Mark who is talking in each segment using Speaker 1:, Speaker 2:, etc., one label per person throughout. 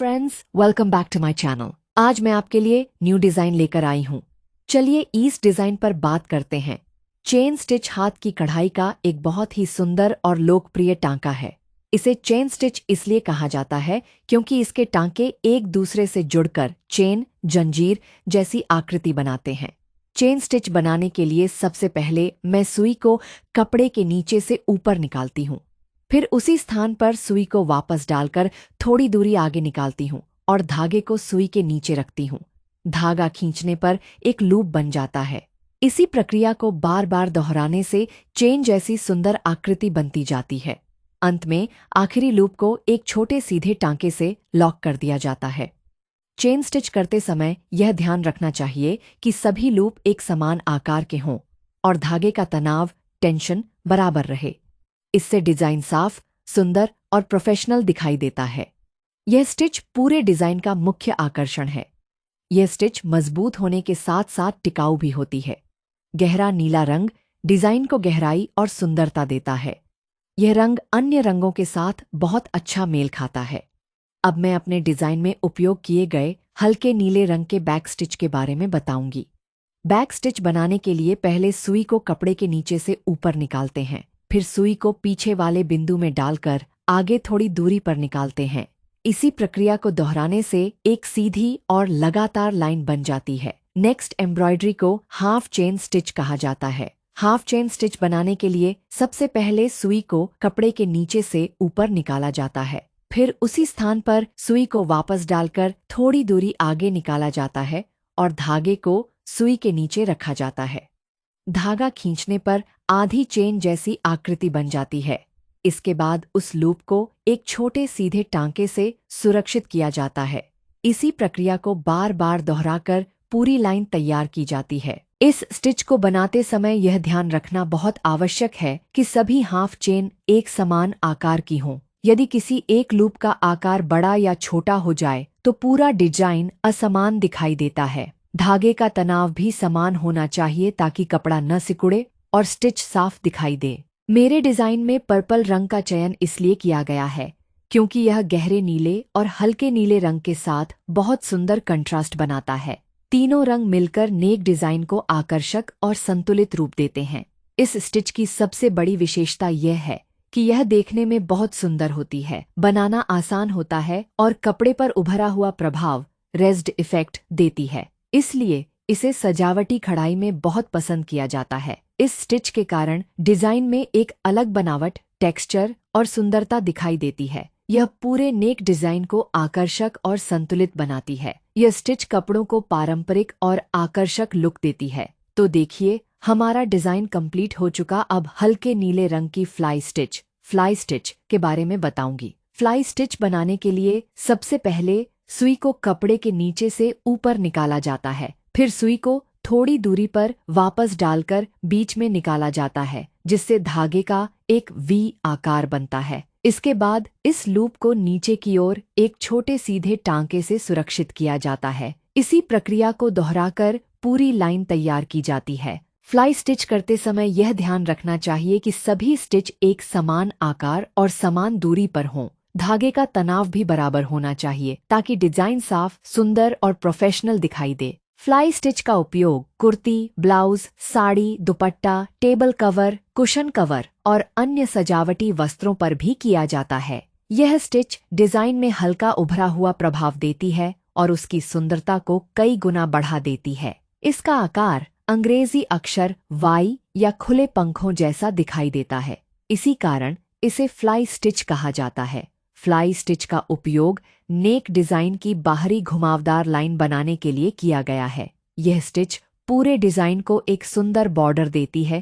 Speaker 1: Friends, welcome back to my channel. आज मैं आपके लिए न्यू डिजाइन लेकर आई हूँ। चलिए इस डिजाइन पर बात करते हैं। चेन स्टिच हाथ की कढ़ाई का एक बहुत ही सुंदर और लोकप्रिय टांका है। इसे चेन स्टिच इसलिए कहा जाता है क्योंकि इसके टांके एक दूसरे से जुड़कर चेन जंजीर जैसी आकृति बनाते हैं। चेन स्टिच बनाने के लिए सबसे पहले मैं सुई को कपड़े के नीचे से ऊपर निकालती हूँ। फिर उसी स्थान पर सुई को वापस डालकर थोड़ी दूरी आगे निकालती हूँ और धागे को सुई के नीचे रखती हूँ। धागा खींचने पर एक लूप बन जाता है। इसी प्रक्रिया को बार बार दोहराने से चेन जैसी सुंदर आकृति बनती जाती है। अंत में आखिरी लूप को एक छोटे सीधे टांके से लॉक कर दिया जाता है। चेन स्टिच करते समय यह ध्यान रखना चाहिए कि सभी लूप एक समान आकार के हों और धागे का तनाव टेंशन बराबर रहे। इससे डिजाइन साफ, सुंदर और प्रोफेशनल दिखाई देता है। यह स्टिच पूरे डिजाइन का मुख्य आकर्षण है। यह स्टिच मजबूत होने के साथ साथ टिकाऊ भी होती है। गहरा नीला रंग डिजाइन को गहराई और सुंदरता देता है। यह रंग अन्य रंगों के साथ बहुत अच्छा मेल खाता है। अब मैं अपने डिजाइन में उपयोग किए गए हल्के नीले रंग के बैक स्टिच के बारे में बताऊंगी। बैक स्टिच बनाने के लिए पहले सुई को कपड़े के नीचे से ऊपर निकालते हैं, फिर सुई को पीछे वाले बिंदु में डालकर आगे थोड़ी दूरी पर निकालते हैं। इसी प्रक्रिया को दोहराने से एक सीधी और लगातार लाइन बन जाती है। नेक्स्ट एम्ब्रॉयडरी को हाफ चेन स्टिच कहा जाता है। हाफ चेन स्टिच बनाने के लिए सबसे पहले सुई को कपड़े के नीचे से ऊपर निकाला जाता है, फिर उसी स्थान पर सुई को वापस डालकर थोड़ी दूरी आगे निकाला जाता है और धागे को सुई के नीचे रखा जाता है। धागा खींचने पर आधी चेन जैसी आकृति बन जाती है। इसके बाद उस लूप को एक छोटे सीधे टांके से सुरक्षित किया जाता है। इसी प्रक्रिया को बार बार दोहराकर पूरी लाइन तैयार की जाती है। इस स्टिच को बनाते समय यह ध्यान रखना बहुत आवश्यक है कि सभी हाफ चेन एक समान आकार की हों। यदि किसी एक लूप का आकार बड़ा या छोटा हो जाए तो पूरा डिजाइन असमान दिखाई देता है। धागे का तनाव भी समान होना चाहिए ताकि कपड़ा न सिकुड़े और स्टिच साफ दिखाई दे। मेरे डिजाइन में पर्पल रंग का चयन इसलिए किया गया है क्योंकि यह गहरे नीले और हल्के नीले रंग के साथ बहुत सुंदर कंट्रास्ट बनाता है। तीनों रंग मिलकर नेक डिजाइन को आकर्षक और संतुलित रूप देते हैं। इस स्टिच की सबसे बड़ी विशेषता यह है कि यह देखने में बहुत सुंदर होती है, बनाना आसान होता है और कपड़े पर उभरा हुआ प्रभाव रेज्ड इफेक्ट देती है। इसलिए इसे सजावटी कढ़ाई में बहुत पसंद किया जाता है। इस स्टिच के कारण डिजाइन में एक अलग बनावट, टेक्सचर और सुंदरता दिखाई देती है। यह पूरे नेक डिजाइन को आकर्षक और संतुलित बनाती है। यह स्टिच कपड़ों को पारंपरिक और आकर्षक लुक देती है। तो देखिए, हमारा डिजाइन कंप्लीट हो चुका। अब हल्के नीले रंग की फ्लाई स्टिच के बारे में बताऊंगी। फ्लाई स्टिच बनाने के लिए सबसे पहले सुई को कपड़े के नीचे से ऊपर निकाला जाता है, फिर सुई को थोड़ी दूरी पर वापस डालकर बीच में निकाला जाता है, जिससे धागे का एक वी आकार बनता है। इसके बाद इस लूप को नीचे की ओर एक छोटे सीधे टांके से सुरक्षित किया जाता है। इसी प्रक्रिया को दोहराकर पूरी लाइन तैयार की जाती है। फ्लाई स्टिच करते समय यह ध्यान रखना चाहिए कि सभी स्टिच एक समान आकार और समान दूरी पर हों। धागे का तनाव भी बराबर होना चाहिए ताकि डिजाइन साफ, सुंदर और प्रोफेशनल दिखाई दे। फ्लाई स्टिच का उपयोग कुर्ती, ब्लाउज, साड़ी, दुपट्टा, टेबल कवर, कुशन कवर और अन्य सजावटी वस्त्रों पर भी किया जाता है। यह स्टिच डिजाइन में हल्का उभरा हुआ प्रभाव देती है और उसकी सुंदरता को कई गुना बढ़ा देती है। इसका आकार अंग्रेजी अक्षर वाई या खुले पंखों जैसा दिखाई देता है। इसी कारण इसे फ्लाई स्टिच कहा जाता है। फ्लाई स्टिच का उपयोग नेक डिजाइन की बाहरी घुमावदार लाइन बनाने के लिए किया गया है। यह स्टिच पूरे डिजाइन को एक सुंदर बॉर्डर देती है।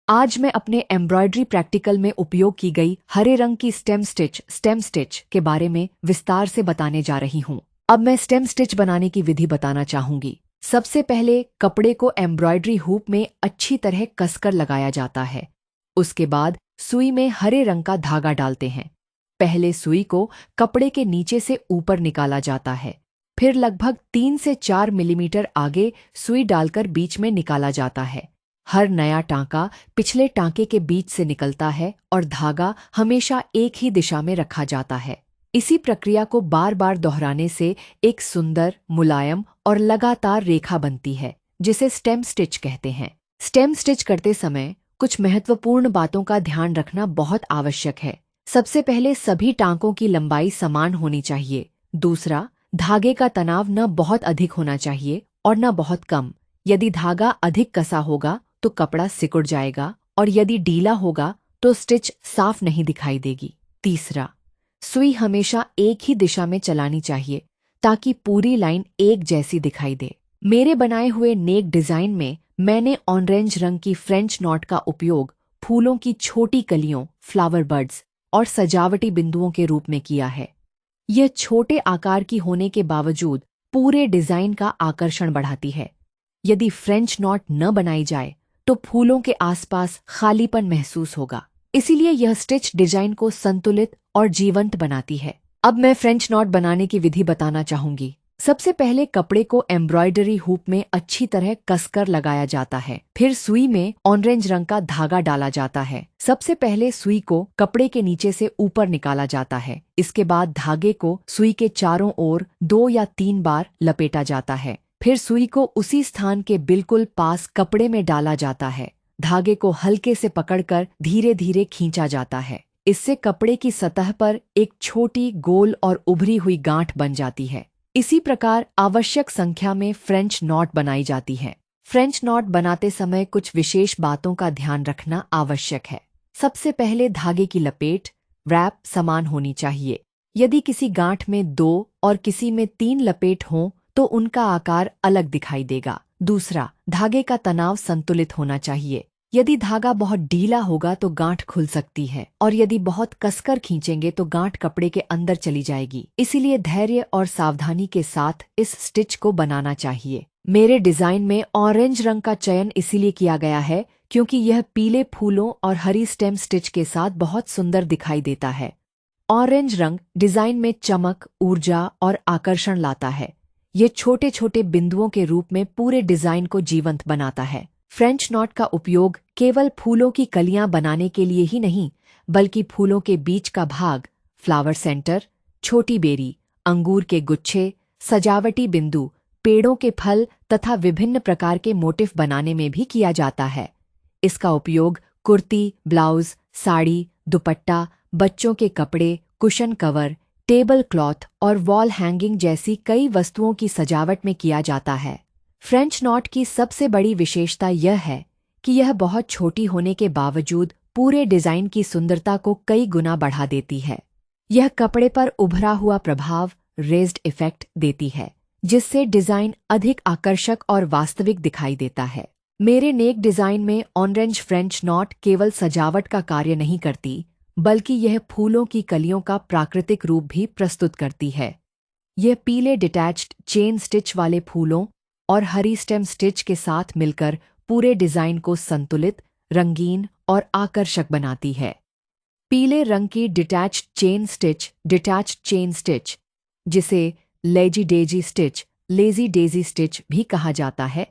Speaker 1: आज मैं अपने एम्ब्रॉयडरी प्रैक्टिकल में उपयोग की गई हरे रंग की स्टेम स्टिच के बारे में विस्तार से बताने जा रही हूँ। अब मैं स्टेम स्टिच बनाने की विधि बताना चाहूंगी। सबसे पहले कपड़े को एम्ब्रॉयडरी हुक में अच्छी तरह कसकर लगाया जाता है। उसके बाद सुई में हरे रंग का धागा डालते हैं। पहले सुई को कपड़े के नीचे से ऊपर निकाला जाता है, फिर लगभग 3 से 4 मिलीमीटर आगे सुई डालकर बीच में निकाला जाता है। हर नया टांका पिछले टांके के बीच से निकलता है और धागा हमेशा एक ही दिशा में रखा जाता है। इसी प्रक्रिया को बार बार दोहराने से एक सुंदर, मुलायम और लगातार रेखा बनती है, जिसे स्टेम स्टिच कहते हैं। स्टेम स्टिच करते समय कुछ महत्वपूर्ण बातों का ध्यान रखना बहुत आवश्यक है। सबसे पहले सभी टांकों की लंबाई समान होनी चाहिए। दूसरा, धागे का तनाव न बहुत अधिक होना चाहिए और न बहुत कम। यदि धागा अधिक कसा होगा तो कपड़ा सिकुड़ जाएगा और यदि ढीला होगा तो स्टिच साफ नहीं दिखाई देगी। तीसरा, सुई हमेशा एक ही दिशा में चलानी चाहिए ताकि पूरी लाइन एक जैसी दिखाई दे। मेरे बनाए हुए नेक डिजाइन में मैंने ऑरेंज रंग की फ्रेंच नॉट का उपयोग फूलों की छोटी कलियों, फ्लावर बर्ड्स और सजावटी बिंदुओं के रूप में किया है। यह छोटे आकार की होने के बावजूद पूरे डिजाइन का आकर्षण बढ़ाती है। यदि फ्रेंच नॉट न बनाई जाए तो फूलों के आसपास खालीपन महसूस होगा। इसीलिए यह स्टिच डिजाइन को संतुलित और जीवंत बनाती है। अब मैं फ्रेंच नॉट बनाने की विधि बताना चाहूंगी। सबसे पहले कपड़े को एम्ब्रॉयडरी हुक में अच्छी तरह कसकर लगाया जाता है। फिर सुई में ऑरेंज रंग का धागा डाला जाता है। सबसे पहले सुई को कपड़े के नीचे से ऊपर निकाला जाता है। इसके बाद धागे को सुई के चारों ओर 2 या 3 बार लपेटा जाता है। फिर सुई को उसी स्थान के बिल्कुल पास कपड़े में डाला जाता है। धागे को हल्के से पकड़कर धीरे धीरे खींचा जाता है। इससे कपड़े की सतह पर एक छोटी, गोल और उभरी हुई गांठ बन जाती है। इसी प्रकार आवश्यक संख्या में फ्रेंच नॉट बनाई जाती है। फ्रेंच नॉट बनाते समय कुछ विशेष बातों का ध्यान रखना आवश्यक है। सबसे पहले धागे की लपेट, रैप समान होनी चाहिए। यदि किसी गांठ में 2 और किसी में 3 लपेट हों तो उनका आकार अलग दिखाई देगा। दूसरा, धागे का तनाव संतुलित होना चाहिए। यदि धागा बहुत ढीला होगा तो गांठ खुल सकती है और यदि बहुत कसकर खींचेंगे तो गांठ कपड़े के अंदर चली जाएगी। इसीलिए धैर्य और सावधानी के साथ इस स्टिच को बनाना चाहिए। मेरे डिजाइन में ऑरेंज रंग का चयन इसीलिए किया गया है क्योंकि यह पीले फूलों और हरी स्टेम स्टिच के साथ बहुत सुंदर दिखाई देता है। ऑरेंज रंग डिजाइन में चमक, ऊर्जा और आकर्षण लाता है। ये छोटे छोटे बिंदुओं के रूप में पूरे डिजाइन को जीवंत बनाता है। फ्रेंच नॉट का उपयोग केवल फूलों की कलियां बनाने के लिए ही नहीं, बल्कि फूलों के बीच का भाग, फ्लावर सेंटर, छोटी बेरी, अंगूर के गुच्छे, सजावटी बिंदु, पेड़ों के फल तथा विभिन्न प्रकार के मोटिफ बनाने में भी किया जाता है। इसका उपयोग कुर्ती, ब्लाउज, साड़ी, दुपट्टा, बच्चों के कपड़े, कुशन कवर, टेबल क्लॉथ और वॉल हैंगिंग जैसी कई वस्तुओं की सजावट में किया जाता है। फ्रेंच नॉट की सबसे बड़ी विशेषता यह है कि यह बहुत छोटी होने के बावजूद पूरे डिजाइन की सुंदरता को कई गुना बढ़ा देती है। यह कपड़े पर उभरा हुआ प्रभाव, रेज्ड इफेक्ट देती है, जिससे डिजाइन अधिक आकर्षक और वास्तविक दिखाई देता है। मेरे नेक डिजाइन में ऑरेंज फ्रेंच नॉट केवल सजावट का कार्य नहीं करती, बल्कि यह फूलों की कलियों का प्राकृतिक रूप भी प्रस्तुत करती है। यह पीले डिटैच्ड चेन स्टिच वाले फूलों और हरी स्टेम स्टिच के साथ मिलकर पूरे डिजाइन को संतुलित, रंगीन और आकर्षक बनाती है। पीले रंग की डिटैच्ड चेन स्टिच, जिसे लेजी डेजी स्टिच भी कहा जाता है,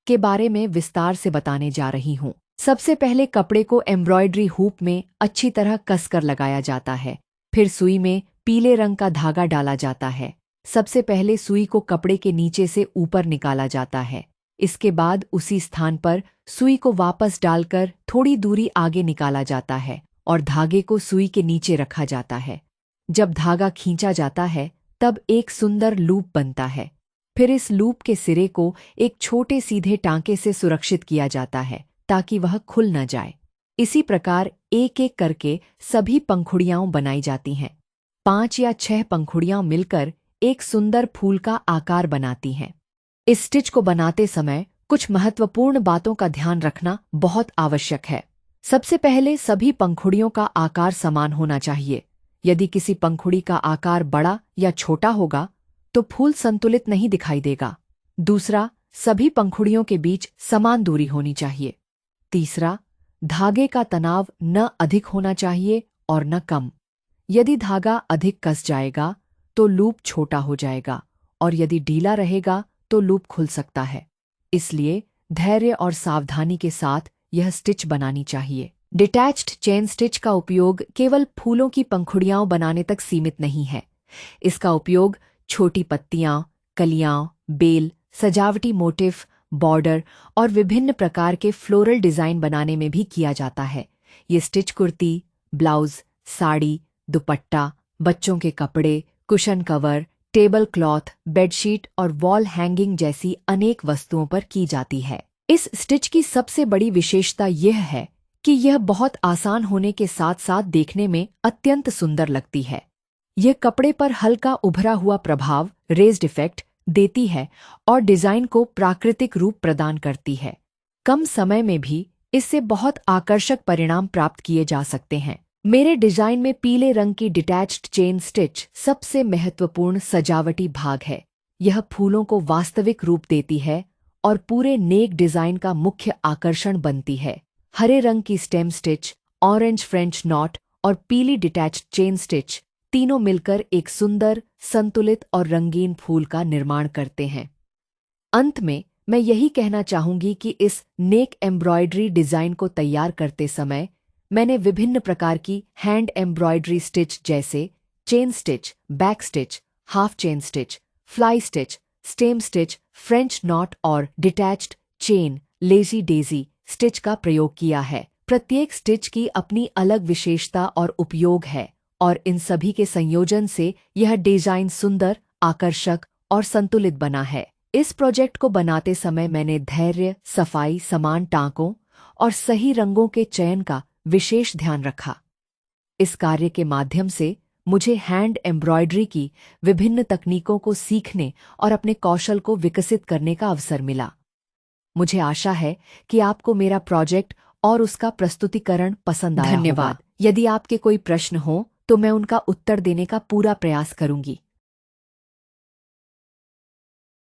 Speaker 1: के बारे में विस्तार से बताने जा रही हूँ। सबसे पहले कपड़े को एम्ब्रॉयडरी हुक में अच्छी तरह कसकर लगाया जाता है। फिर सुई में पीले रंग का धागा डाला जाता है। सबसे पहले सुई को कपड़े के नीचे से ऊपर निकाला जाता है। इसके बाद उसी स्थान पर सुई को वापस डालकर थोड़ी दूरी आगे निकाला जाता है और धागे को सुई के नीचे रखा जाता है। जब धागा खींचा जाता है तब एक सुंदर लूप बनता है। फिर इस लूप के सिरे को एक छोटे सीधे टांके से सुरक्षित किया जाता है ताकि वह खुल न जाए। इसी प्रकार एक एक करके सभी पंखुड़ियां बनाई जाती हैं। 5 या 6 पंखुड़ियां मिलकर एक सुंदर फूल का आकार बनाती हैं। इस स्टिच को बनाते समय कुछ महत्वपूर्ण बातों का ध्यान रखना बहुत आवश्यक है। सबसे पहले सभी पंखुड़ियों का आकार समान होना चाहिए। यदि किसी पंखुड़ी का आकार बड़ा या छोटा होगा तो फूल संतुलित नहीं दिखाई देगा। दूसरा, सभी पंखुड़ियों के बीच समान दूरी होनी चाहिए। तीसरा, धागे का तनाव न अधिक होना चाहिए और न कम। यदि धागा अधिक कस जाएगा तो लूप छोटा हो जाएगा और यदि ढीला रहेगा तो लूप खुल सकता है। इसलिए धैर्य और सावधानी के साथ यह स्टिच बनानी चाहिए। डिटैच्ड चेन स्टिच का उपयोग केवल फूलों की पंखुड़ियां बनाने तक सीमित नहीं है, इसका उपयोग छोटी पत्तियां, कलियां, बेल, सजावटी मोटिफ, बॉर्डर और विभिन्न प्रकार के फ्लोरल डिजाइन बनाने में भी किया जाता है। ये स्टिच कुर्ती, ब्लाउज, साड़ी, दुपट्टा, बच्चों के कपड़े, cushion cover, table cloth, bedsheet और वॉल हैंगिंग जैसी अनेक वस्तुओं पर की जाती है। इस स्टिच की सबसे बड़ी विशेषता यह है कि यह बहुत आसान होने के साथ साथ देखने में अत्यंत सुंदर लगती है। यह कपड़े पर हल्का उभरा हुआ प्रभाव, रेज्ड इफेक्ट देती है और डिजाइन को प्राकृतिक रूप प्रदान करती है। कम समय में भी इससे बहुत आकर्षक परिणाम प्राप्त किए जा सकते हैं। मेरे डिजाइन में पीले रंग की डिटैच्ड चेन स्टिच सबसे महत्वपूर्ण सजावटी भाग है। यह फूलों को वास्तविक रूप देती है और पूरे नेक डिजाइन का मुख्य आकर्षण बनती है। हरे रंग की stem stitch, orange French knot और पीली डिटैच्ड चेन स्टिच तीनों मिलकर एक सुंदर, संतुलित और रंगीन फूल का निर्माण करते हैं। अंत में मैं यही कहना चाहूंगी कि इस नेक एम्ब्रॉयडरी डिजाइन को तैयार करते समय मैंने विभिन्न प्रकार की हैंड एम्ब्रॉयडरी स्टिच जैसे chain stitch, back stitch, half chain stitch, fly stitch, stem stitch, French knot और detached chain, lazy daisy stitch का प्रयोग किया है। प्रत्येक स्टिच की अपनी अलग विशेषता और उपयोग है और इन सभी के संयोजन से यह डिजाइन सुंदर, आकर्षक और संतुलित बना है। इस प्रोजेक्ट को बनाते समय मैंने धैर्य, सफाई, समान टांकों और सही रंगों के चयन का विशेष ध्यान रखा। इस कार्य के माध्यम से मुझे हैंड एम्ब्रॉयडरी की विभिन्न तकनीकों को सीखने और अपने कौशल को विकसित करने का अवसर मिला। मुझे आशा है कि आपको मेरा प्रोजेक्ट और उसका प्रस्तुतिकरण पसंद आया होगा। धन्यवाद। यदि आपके कोई प्रश्न हो तो मैं उनका उत्तर देने का पूरा प्रयास करूंगी।